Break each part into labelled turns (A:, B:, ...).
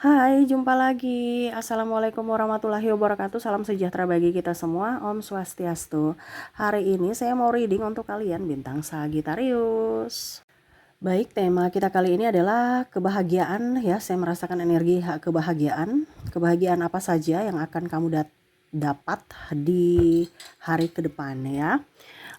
A: Hai, jumpa lagi. Assalamualaikum warahmatullahi wabarakatuh. Salam sejahtera bagi kita semua. Om Swastiastu. Hari ini saya mau reading untuk kalian bintang Sagittarius. Baik, tema kita kali ini adalah kebahagiaan ya. Saya merasakan energi kebahagiaan. Kebahagiaan apa saja yang akan kamu dapat di hari ke depan ya.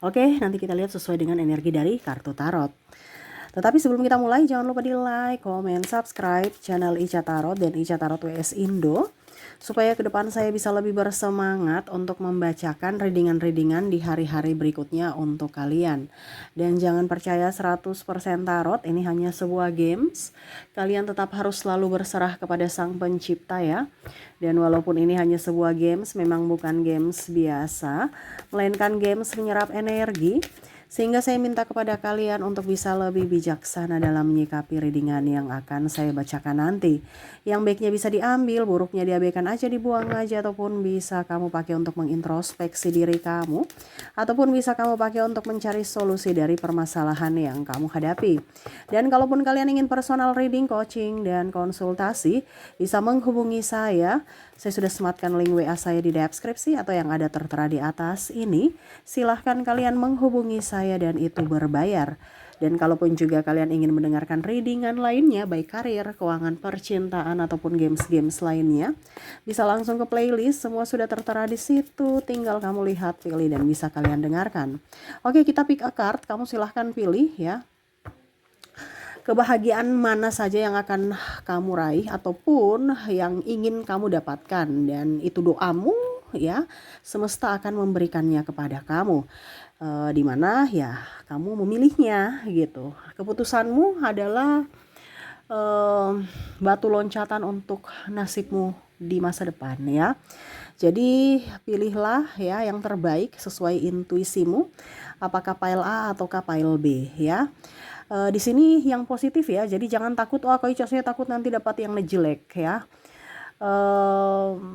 A: Oke, nanti kita lihat sesuai dengan energi dari kartu tarot. Tetapi sebelum kita mulai, jangan lupa di like, komen, subscribe channel Ica Tarot dan Ica Tarot WS Indo, supaya ke depan saya bisa lebih bersemangat untuk membacakan readingan-readingan di hari-hari berikutnya untuk kalian. Dan jangan percaya 100% tarot, ini hanya sebuah games. Kalian tetap harus selalu berserah kepada Sang Pencipta ya. Dan walaupun ini hanya sebuah games, memang bukan games biasa, melainkan games menyerap energi. Sehingga saya minta kepada kalian untuk bisa lebih bijaksana dalam menyikapi readingan yang akan saya bacakan nanti. Yang baiknya bisa diambil, buruknya diabaikan aja, dibuang aja, ataupun bisa kamu pakai untuk mengintrospeksi diri kamu, ataupun bisa kamu pakai untuk mencari solusi dari permasalahan yang kamu hadapi. Dan kalaupun kalian ingin personal reading, coaching, dan konsultasi, bisa menghubungi saya. Saya sudah sematkan link WA saya di deskripsi atau yang ada tertera di atas ini. Silahkan kalian menghubungi saya dan itu berbayar. Dan kalaupun juga kalian ingin mendengarkan readingan lainnya, baik karir, keuangan, percintaan, ataupun games-games lainnya, bisa langsung ke playlist. Semua sudah tertera di situ. Tinggal kamu lihat, pilih, dan bisa kalian dengarkan. Oke, kita pick a card. Kamu silahkan pilih ya. Kebahagiaan mana saja yang akan kamu raih ataupun yang ingin kamu dapatkan, dan itu doamu ya, semesta akan memberikannya kepada kamu, dimana ya kamu memilihnya gitu. Keputusanmu adalah batu loncatan untuk nasibmu di masa depan ya. Jadi pilihlah ya yang terbaik sesuai intuisimu, apakah pile A ataukah pile B ya. Di sini yang positif ya, jadi jangan takut, oh kalau saya takut nanti dapat yang jelek ya.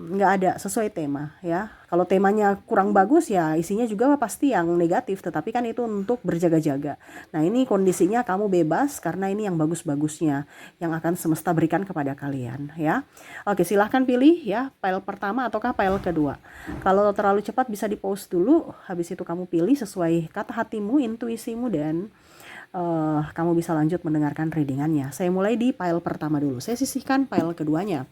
A: Nggak ada, sesuai tema ya. Kalau temanya kurang bagus ya isinya juga pasti yang negatif, tetapi kan itu untuk berjaga-jaga. Nah ini kondisinya kamu bebas karena ini yang bagus-bagusnya yang akan semesta berikan kepada kalian ya. Oke, silahkan pilih ya, pile pertama ataukah pile kedua. Kalau terlalu cepat bisa di pause dulu, habis itu kamu pilih sesuai kata hatimu, intuisimu, dan kamu bisa lanjut mendengarkan readingannya. Saya mulai di pile pertama dulu. Saya sisihkan pile keduanya.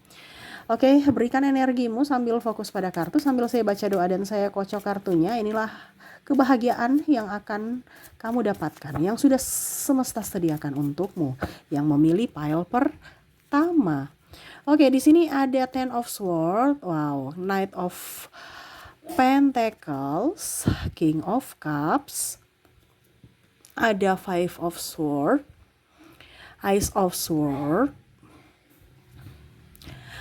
A: Oke, berikan energimu sambil fokus pada kartu, sambil saya baca doa dan saya kocok kartunya. Inilah kebahagiaan yang akan kamu dapatkan, yang sudah semesta sediakan untukmu, yang memilih pile pertama. Oke, di sini ada Ten of Swords, wow, Knight of Pentacles, King of Cups, ada Five of Swords, Ace of Swords,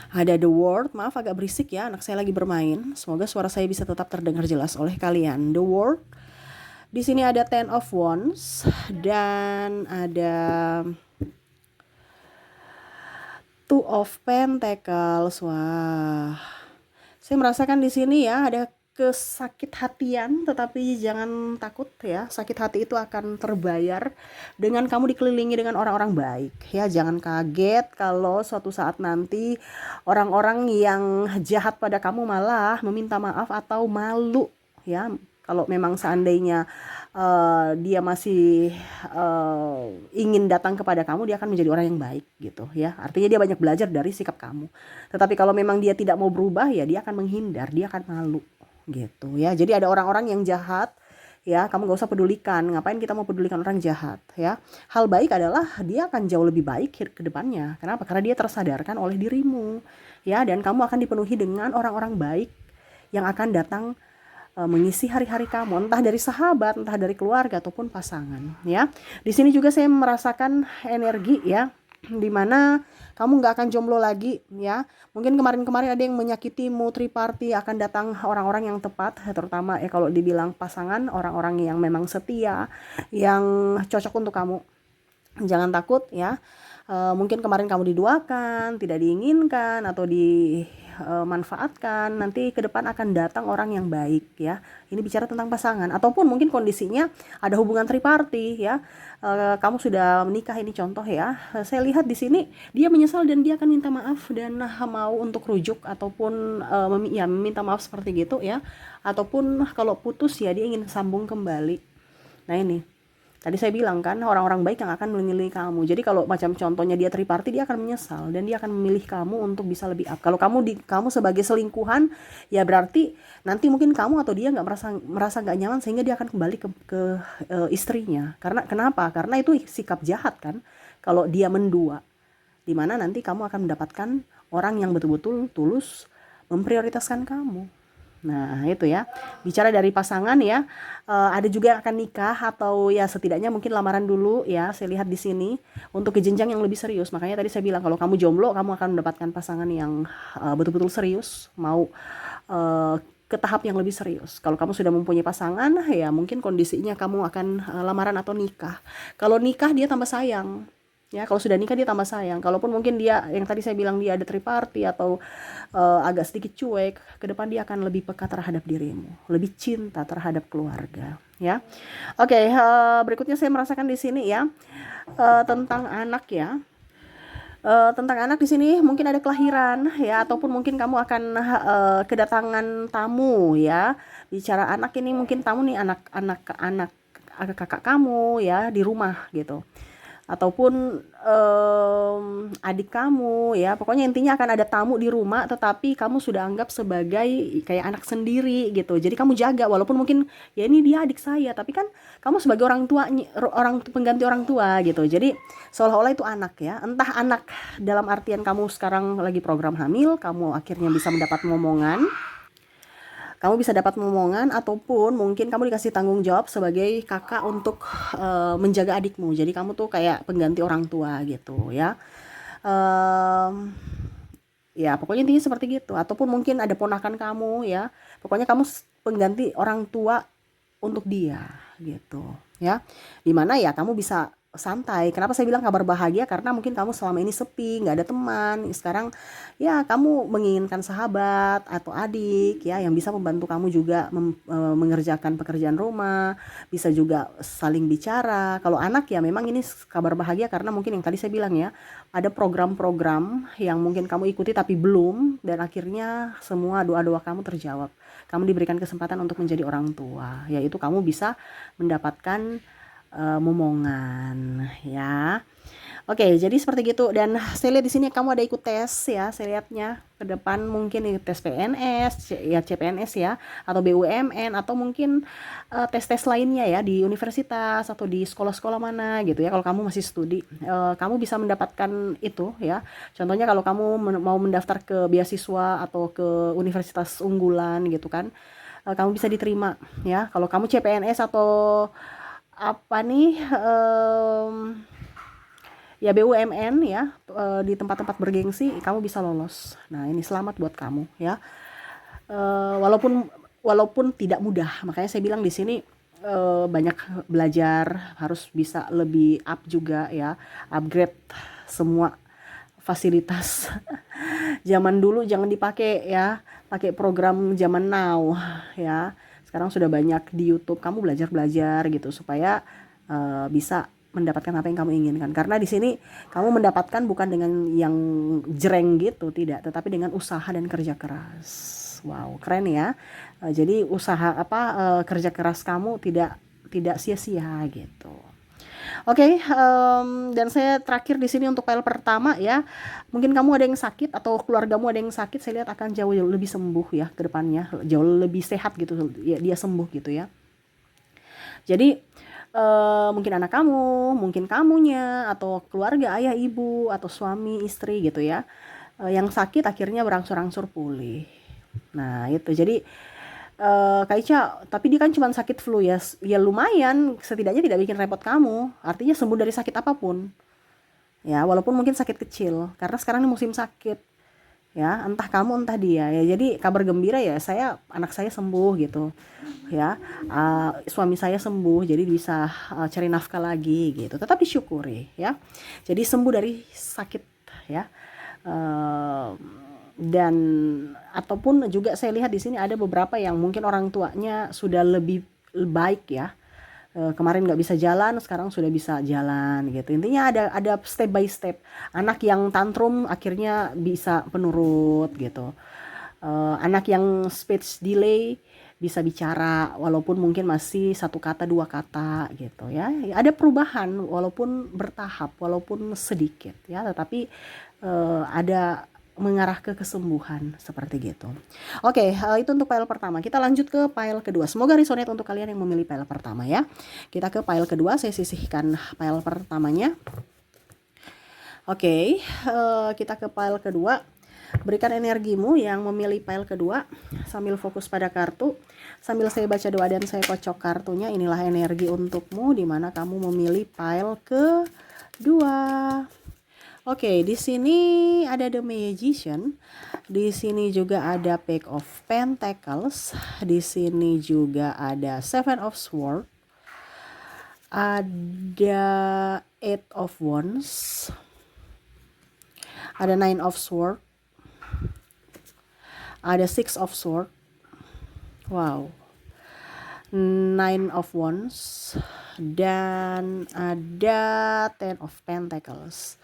A: ada The World. Maaf agak berisik ya, anak saya lagi bermain. Semoga suara saya bisa tetap terdengar jelas oleh kalian. The World. Di sini ada Ten of Wands dan ada Two of Pentacles. Wah. Saya merasakan di sini ya ada kesakit hatian, tetapi jangan takut ya, sakit hati itu akan terbayar dengan kamu dikelilingi dengan orang-orang baik ya. Jangan kaget kalau suatu saat nanti orang-orang yang jahat pada kamu malah meminta maaf atau malu ya. Kalau memang seandainya dia masih ingin datang kepada kamu, dia akan menjadi orang yang baik gitu ya. Artinya dia banyak belajar dari sikap kamu. Tetapi kalau memang dia tidak mau berubah ya, dia akan menghindar, dia akan malu gitu ya. Jadi ada orang-orang yang jahat ya, kamu gak usah pedulikan. Ngapain kita mau pedulikan orang jahat ya. Hal baik adalah dia akan jauh lebih baik ke depannya. Kenapa? Karena dia tersadarkan oleh dirimu ya, dan kamu akan dipenuhi dengan orang-orang baik yang akan datang mengisi hari-hari kamu, entah dari sahabat, entah dari keluarga ataupun pasangan ya. Di sini juga saya merasakan energi ya, dimana kamu nggak akan jomblo lagi ya. Mungkin kemarin-kemarin ada yang menyakitimu, triparty, akan datang orang-orang yang tepat, terutama ya kalau dibilang pasangan, orang-orang yang memang setia, yang cocok untuk kamu. Jangan takut ya. Mungkin kemarin kamu diduakan, tidak diinginkan, atau manfaatkan, nanti ke depan akan datang orang yang baik ya. Ini bicara tentang pasangan, ataupun mungkin kondisinya ada hubungan triparty ya. Kamu sudah menikah, ini contoh ya. Saya lihat di sini dia menyesal dan dia akan minta maaf dan mau untuk rujuk ataupun ya meminta maaf seperti gitu ya. Ataupun kalau putus ya dia ingin sambung kembali. Nah ini tadi saya bilang kan, orang-orang baik yang akan melindungi kamu. Jadi kalau macam contohnya dia triparty, dia akan menyesal dan dia akan memilih kamu untuk bisa lebih up. Kalau kamu sebagai selingkuhan, ya berarti nanti mungkin kamu atau dia nggak merasa nggak nyaman sehingga dia akan kembali ke istrinya. Karena kenapa? Karena itu sikap jahat kan. Kalau dia mendua, dimana nanti kamu akan mendapatkan orang yang betul-betul tulus memprioritaskan kamu. Nah itu ya, bicara dari pasangan ya, ada juga yang akan nikah atau ya setidaknya mungkin lamaran dulu ya. Saya lihat di sini untuk ke jenjang yang lebih serius. Makanya tadi saya bilang kalau kamu jomblo, kamu akan mendapatkan pasangan yang betul-betul serius, mau ke tahap yang lebih serius. Kalau kamu sudah mempunyai pasangan, ya mungkin kondisinya kamu akan lamaran atau nikah. Kalau nikah dia tambah sayang. Ya, kalau sudah nikah dia tambah sayang. Kalaupun mungkin dia yang tadi saya bilang dia ada triparty atau agak sedikit cuek, ke depan dia akan lebih peka terhadap dirimu, lebih cinta terhadap keluarga, ya. Oke, berikutnya saya merasakan di sini ya tentang anak ya. Tentang anak di sini mungkin ada kelahiran ya, ataupun mungkin kamu akan kedatangan tamu ya. Bicara anak ini mungkin tamu nih, anak kakak kamu ya di rumah gitu, ataupun adik kamu ya. Pokoknya intinya akan ada tamu di rumah, tetapi kamu sudah anggap sebagai kayak anak sendiri gitu. Jadi kamu jaga, walaupun mungkin ya ini dia adik saya, tapi kan kamu sebagai orang tua, orang pengganti orang tua gitu. Jadi seolah-olah itu anak ya. Entah anak dalam artian kamu sekarang lagi program hamil, kamu akhirnya bisa mendapat momongan, ataupun mungkin kamu dikasih tanggung jawab sebagai kakak untuk menjaga adikmu. Jadi kamu tuh kayak pengganti orang tua gitu ya. Ya pokoknya intinya seperti gitu. Ataupun mungkin ada ponakan kamu ya. Pokoknya kamu pengganti orang tua untuk dia gitu ya. Dimana ya kamu bisa santai. Kenapa saya bilang kabar bahagia? Karena mungkin kamu selama ini sepi, nggak ada teman. Sekarang ya kamu menginginkan sahabat atau adik ya yang bisa membantu kamu juga mengerjakan pekerjaan rumah, bisa juga saling bicara. Kalau anak ya memang ini kabar bahagia karena mungkin yang tadi saya bilang ya, ada program-program yang mungkin kamu ikuti tapi belum, dan akhirnya semua doa-doa kamu terjawab. Kamu diberikan kesempatan untuk menjadi orang tua, yaitu kamu bisa mendapatkan momongan ya. Oke, jadi seperti gitu. Dan saya lihat di sini kamu ada ikut tes ya. Saya lihatnya ke depan mungkin tes PNS ya, CPNS ya, atau BUMN, atau mungkin tes-tes lainnya ya di universitas atau di sekolah-sekolah mana gitu ya. Kalau kamu masih studi, kamu bisa mendapatkan itu ya. Contohnya kalau kamu mau mendaftar ke beasiswa atau ke universitas unggulan gitu kan, kamu bisa diterima ya. Kalau kamu CPNS atau apa nih ya BUMN ya, di tempat-tempat bergengsi kamu bisa lolos. Nah ini selamat buat kamu ya. Walaupun tidak mudah, makanya saya bilang di sini banyak belajar, harus bisa lebih up juga ya, upgrade semua fasilitas. Zaman dulu jangan dipakai ya, pakai program zaman now ya. Sekarang sudah banyak di YouTube, kamu belajar gitu supaya bisa mendapatkan apa yang kamu inginkan. Karena di sini kamu mendapatkan bukan dengan yang jreng gitu, tidak, tetapi dengan usaha dan kerja keras. Wow, keren ya. Jadi usaha kerja keras kamu tidak sia-sia gitu. Oke, dan saya terakhir di sini untuk file pertama ya. Mungkin kamu ada yang sakit atau keluargamu ada yang sakit, saya lihat akan jauh lebih sembuh ya ke depannya, jauh lebih sehat gitu ya, dia sembuh gitu ya. Jadi mungkin anak kamu, mungkin kamunya, atau keluarga ayah ibu atau suami istri gitu ya, yang sakit akhirnya berangsur-angsur pulih. Nah itu jadi Kak Ica, tapi dia kan cuma sakit flu ya, ya lumayan, setidaknya tidak bikin repot kamu, artinya sembuh dari sakit apapun ya, walaupun mungkin sakit kecil, karena sekarang ini musim sakit ya, entah kamu entah dia ya. Jadi kabar gembira ya, anak saya sembuh gitu ya, suami saya sembuh, jadi bisa cari nafkah lagi gitu, tetap disyukuri ya. Jadi sembuh dari sakit ya, Dan ataupun juga saya lihat di sini ada beberapa yang mungkin orang tuanya sudah lebih baik ya. Kemarin nggak bisa jalan, sekarang sudah bisa jalan gitu. Intinya ada step by step. Anak yang tantrum akhirnya bisa penurut gitu. Anak yang speech delay bisa bicara walaupun mungkin masih satu kata dua kata gitu ya. Ada perubahan walaupun bertahap, walaupun sedikit ya, tetapi ada mengarah ke kesembuhan seperti gitu. Oke, itu untuk file pertama. Kita lanjut ke file kedua. Semoga resonate untuk kalian yang memilih file pertama ya. Kita ke file kedua, saya sisihkan file pertamanya. Oke, kita ke file kedua. Berikan energimu yang memilih file kedua sambil fokus pada kartu. Sambil saya baca doa dan saya kocok kartunya, inilah energi untukmu di mana kamu memilih file kedua. Oke, di sini ada The Magician. Di sini juga ada Page of Pentacles. Di sini juga ada Seven of Swords. Ada Eight of Wands. Ada Nine of Swords. Ada Six of Swords. Wow. Nine of Wands. Dan ada Ten of Pentacles.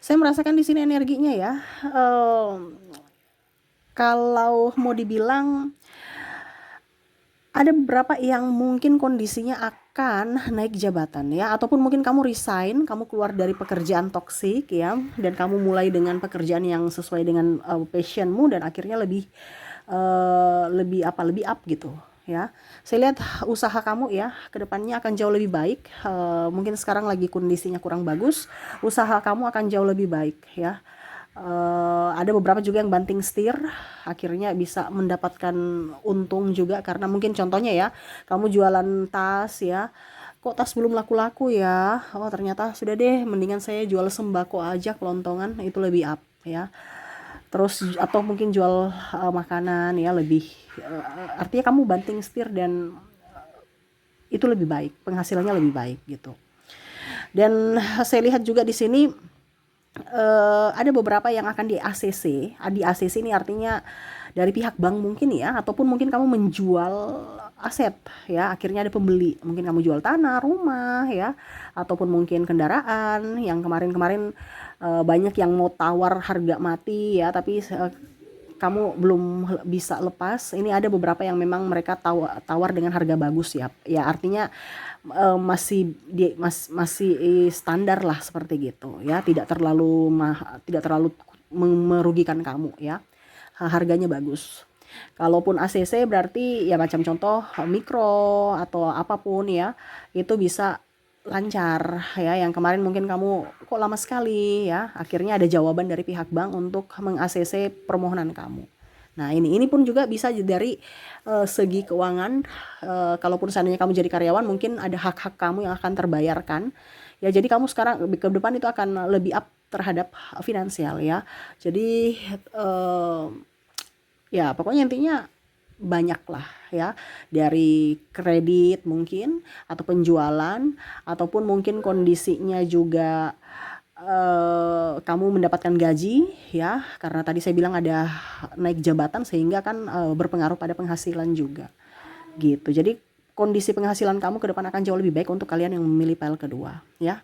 A: Saya merasakan di sini energinya ya. Kalau mau dibilang ada beberapa yang mungkin kondisinya akan naik jabatan ya, ataupun mungkin kamu resign, kamu keluar dari pekerjaan toksik ya, dan kamu mulai dengan pekerjaan yang sesuai dengan passionmu dan akhirnya lebih up gitu ya. Saya lihat usaha kamu ya kedepannya akan jauh lebih baik. Mungkin sekarang lagi kondisinya kurang bagus, usaha kamu akan jauh lebih baik ya. Ada beberapa juga yang banting setir, akhirnya bisa mendapatkan untung juga, karena mungkin contohnya ya, kamu jualan tas ya, kok tas belum laku-laku ya, oh ternyata sudah deh, mendingan saya jual sembako aja, kelontongan, itu lebih up ya. Terus atau mungkin jual makanan ya, lebih artinya kamu banting setir dan itu lebih baik, penghasilannya lebih baik gitu. Dan saya lihat juga di sini ada beberapa yang akan di ACC. Di ACC ini artinya dari pihak bank mungkin ya, ataupun mungkin kamu menjual aset ya, akhirnya ada pembeli. Mungkin kamu jual tanah, rumah ya, ataupun mungkin kendaraan yang kemarin-kemarin banyak yang mau tawar harga mati ya, tapi kamu belum bisa lepas. Ini ada beberapa yang memang mereka tawar dengan harga bagus ya. Ya artinya masih standar lah seperti gitu ya, tidak terlalu merugikan kamu ya, harganya bagus. Kalaupun ACC berarti ya macam contoh mikro atau apapun ya, itu bisa lancar ya. Yang kemarin mungkin kamu kok lama sekali ya, akhirnya ada jawaban dari pihak bank untuk meng-ACC permohonan kamu. Nah ini pun juga bisa dari segi keuangan. Kalaupun seandainya kamu jadi karyawan, mungkin ada hak-hak kamu yang akan terbayarkan ya, jadi kamu sekarang ke depan itu akan lebih up terhadap finansial ya. Jadi ya pokoknya intinya banyak lah ya, dari kredit mungkin atau penjualan, ataupun mungkin kondisinya juga kamu mendapatkan gaji ya, karena tadi saya bilang ada naik jabatan sehingga kan berpengaruh pada penghasilan juga gitu. Jadi kondisi penghasilan kamu ke depan akan jauh lebih baik untuk kalian yang memilih file kedua ya.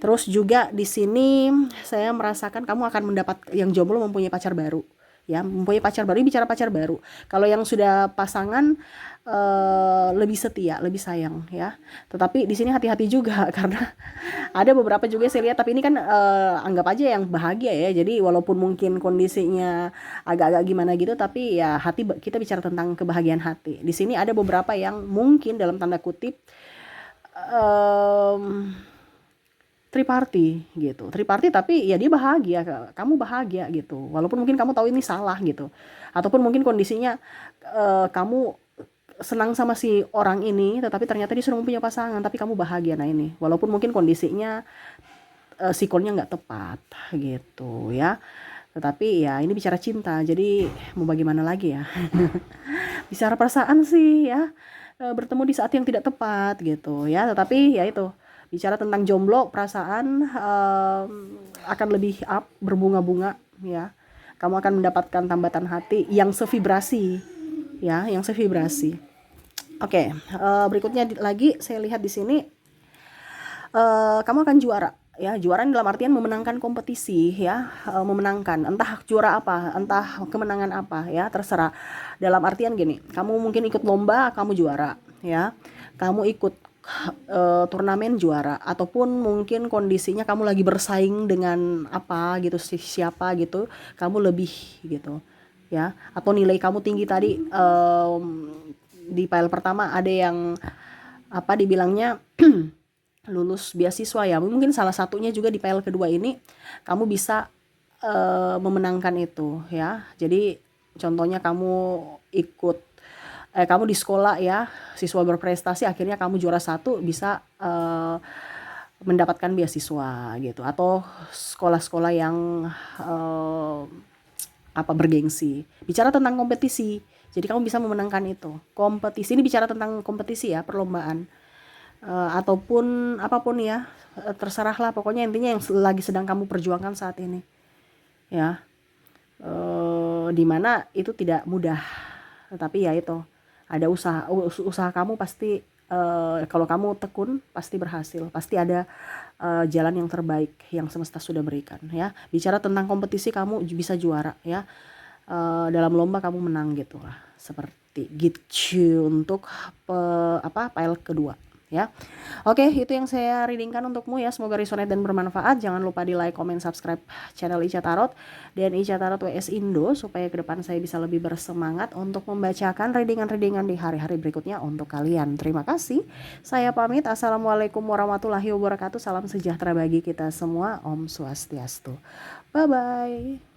A: Terus juga di sini saya merasakan kamu akan mendapat, yang jomblo mempunyai pacar baru ya, mempunyai pacar baru. Bicara pacar baru, kalau yang sudah pasangan lebih setia, lebih sayang ya. Tetapi di sini hati-hati juga karena ada beberapa juga saya lihat, tapi ini kan anggap aja yang bahagia ya. Jadi walaupun mungkin kondisinya agak-agak gimana gitu, tapi ya hati, kita bicara tentang kebahagiaan hati. Di sini ada beberapa yang mungkin dalam tanda kutip triparty gitu, triparty tapi ya dia bahagia, kamu bahagia gitu, walaupun mungkin kamu tahu ini salah gitu, ataupun mungkin kondisinya kamu senang sama si orang ini, tetapi ternyata dia sudah punya pasangan, tapi kamu bahagia. Nah ini, walaupun mungkin kondisinya sikonnya nggak tepat gitu ya, tetapi ya ini bicara cinta, jadi mau bagaimana lagi ya. Bicara perasaan sih ya, bertemu di saat yang tidak tepat gitu ya, tetapi ya itu, bicara tentang jomblo, perasaan akan lebih up, berbunga-bunga ya. Kamu akan mendapatkan tambatan hati yang sevibrasi, ya, yang sevibrasi. Oke, berikutnya lagi saya lihat di sini, kamu akan juara. Ya, juara dalam artian memenangkan kompetisi, ya, memenangkan, entah juara apa, entah kemenangan apa, ya, terserah. Dalam artian gini, kamu mungkin ikut lomba, kamu juara, ya, kamu ikut turnamen juara, ataupun mungkin kondisinya kamu lagi bersaing dengan apa gitu, siapa gitu, kamu lebih gitu, ya, atau nilai kamu tinggi tadi, di file pertama ada yang apa dibilangnya lulus beasiswa, ya, mungkin salah satunya juga di file kedua ini kamu bisa memenangkan itu, ya. Jadi contohnya kamu ikut kamu di sekolah, ya, siswa berprestasi, akhirnya kamu juara satu, bisa mendapatkan beasiswa gitu, atau sekolah-sekolah yang bergengsi. Bicara tentang kompetisi, jadi kamu bisa memenangkan itu. Kompetisi ini bicara tentang kompetisi, ya, perlombaan. Ataupun apapun, ya, terserahlah, pokoknya intinya yang lagi sedang kamu perjuangkan saat ini, ya, dimana itu tidak mudah, tetapi ya itu ada usaha kamu pasti, kalau kamu tekun pasti berhasil, pasti ada jalan yang terbaik yang semesta sudah berikan, ya. Bicara tentang kompetisi, kamu bisa juara, ya, dalam lomba kamu menang gitu lah, seperti gitu untuk file kedua, ya. Oke, itu yang saya readingkan untukmu, ya, semoga resonate dan bermanfaat. Jangan lupa di like, comment, subscribe channel Ica Tarot dan Ica Tarot WS Indo, supaya ke depan saya bisa lebih bersemangat untuk membacakan readingan-readingan di hari-hari berikutnya untuk kalian. Terima kasih, saya pamit. Assalamualaikum warahmatullahi wabarakatuh. Salam sejahtera bagi kita semua. Om Swastiastu. Bye bye.